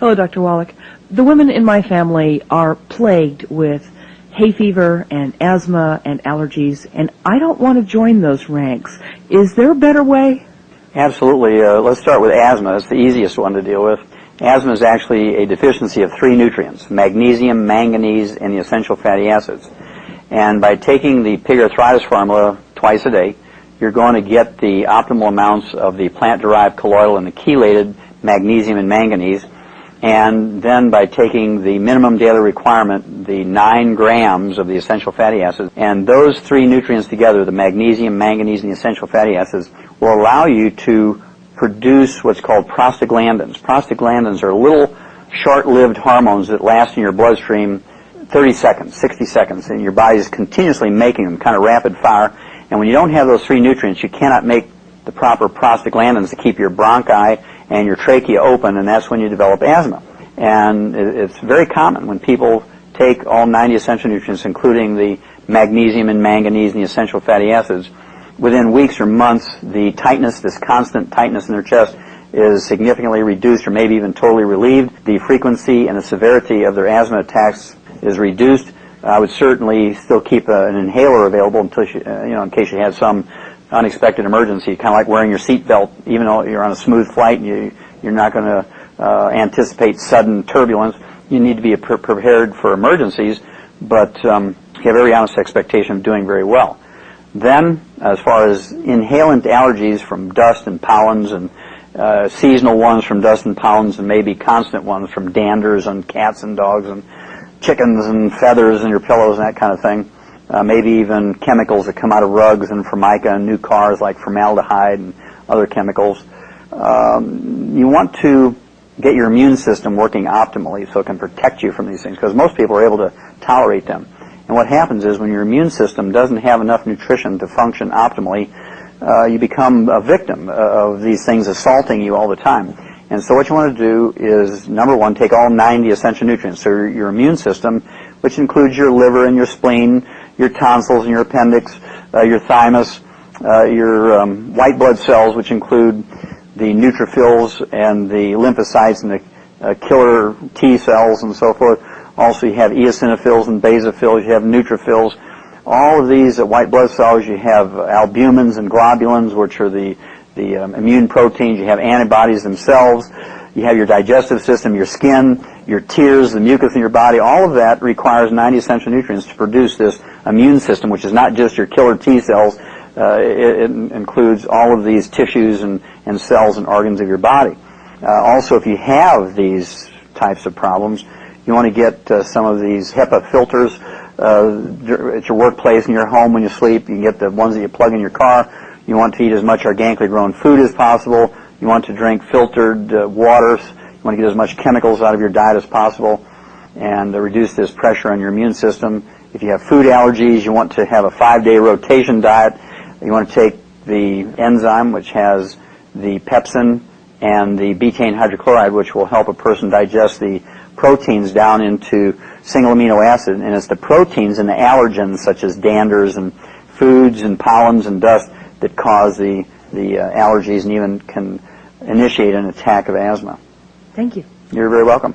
Hello, Dr. Wallach. The women in my family are plagued with hay fever and asthma and allergies, and I don't want to join those ranks. Is there a better way? Absolutely. Let's start with asthma. It's the easiest one to deal with. Asthma is actually a deficiency of 3 nutrients: magnesium, manganese, and the essential fatty acids. And by taking the pig arthritis formula twice a day, you're going to get the optimal amounts of the plant-derived colloidal and the chelated magnesium and manganese. And then by taking the minimum daily requirement, the 9 grams of the essential fatty acids, and those 3 nutrients together, the magnesium, manganese, and the essential fatty acids, will allow you to produce what's called prostaglandins. Prostaglandins are little short-lived hormones that last in your bloodstream 30 seconds, 60 seconds, and your body is continuously making them, kind of rapid fire. And when you don't have those 3 nutrients, you cannot make the proper prostaglandins to keep your bronchi and your trachea open, and that's when you develop asthma. And it's very common when people take all 90 essential nutrients, including the magnesium and manganese and the essential fatty acids. Within weeks or months, the tightness, this constant tightness in their chest, is significantly reduced or maybe even totally relieved. The frequency and the severity of their asthma attacks is reduced. I would certainly still keep an inhaler available until in case you have some unexpected emergency, kind of like wearing your seatbelt. Even though you're on a smooth flight and you're not going to anticipate sudden turbulence, you need to be prepared for emergencies, but you have every honest expectation of doing very well. Then, as far as inhalant allergies from dust and pollens, and seasonal ones from dust and pollens, and maybe constant ones from danders and cats and dogs and chickens and feathers in your pillows and that kind of thing. Maybe even chemicals that come out of rugs and formica and new cars, like formaldehyde and other chemicals. You want to get your immune system working optimally so it can protect you from these things, because most people are able to tolerate them. And what happens is when your immune system doesn't have enough nutrition to function optimally, you become a victim of these things assaulting you all the time. And so what you want to do is, number one, take all 90 essential nutrients. So your immune system, which includes your liver and your spleen, your tonsils and your appendix, your thymus, your white blood cells, which include the neutrophils and the lymphocytes and the killer T cells and so forth. Also, you have eosinophils and basophils. You have neutrophils. All of these white blood cells, you have albumins and globulins, which are the immune proteins. You have antibodies themselves. You have your digestive system, your skin, your tears, the mucus in your body. All of that requires 90 essential nutrients to produce this immune system, which is not just your killer T cells. It includes all of these tissues and cells and organs of your body. Also, if you have these types of problems, you want to get some of these HEPA filters at your workplace, in your home when you sleep. You can get the ones that you plug in your car. You want to eat as much organically grown food as possible. You want to drink filtered waters. You want to get as much chemicals out of your diet as possible, and reduce this pressure on your immune system. If you have food allergies, you want to have a 5-day rotation diet. You want to take the enzyme, which has the pepsin and the betaine hydrochloride, which will help a person digest the proteins down into single amino acid. And it's the proteins and the allergens, such as danders and foods and pollens and dust, that cause the allergies and even can initiate an attack of asthma. Thank you. You're very welcome.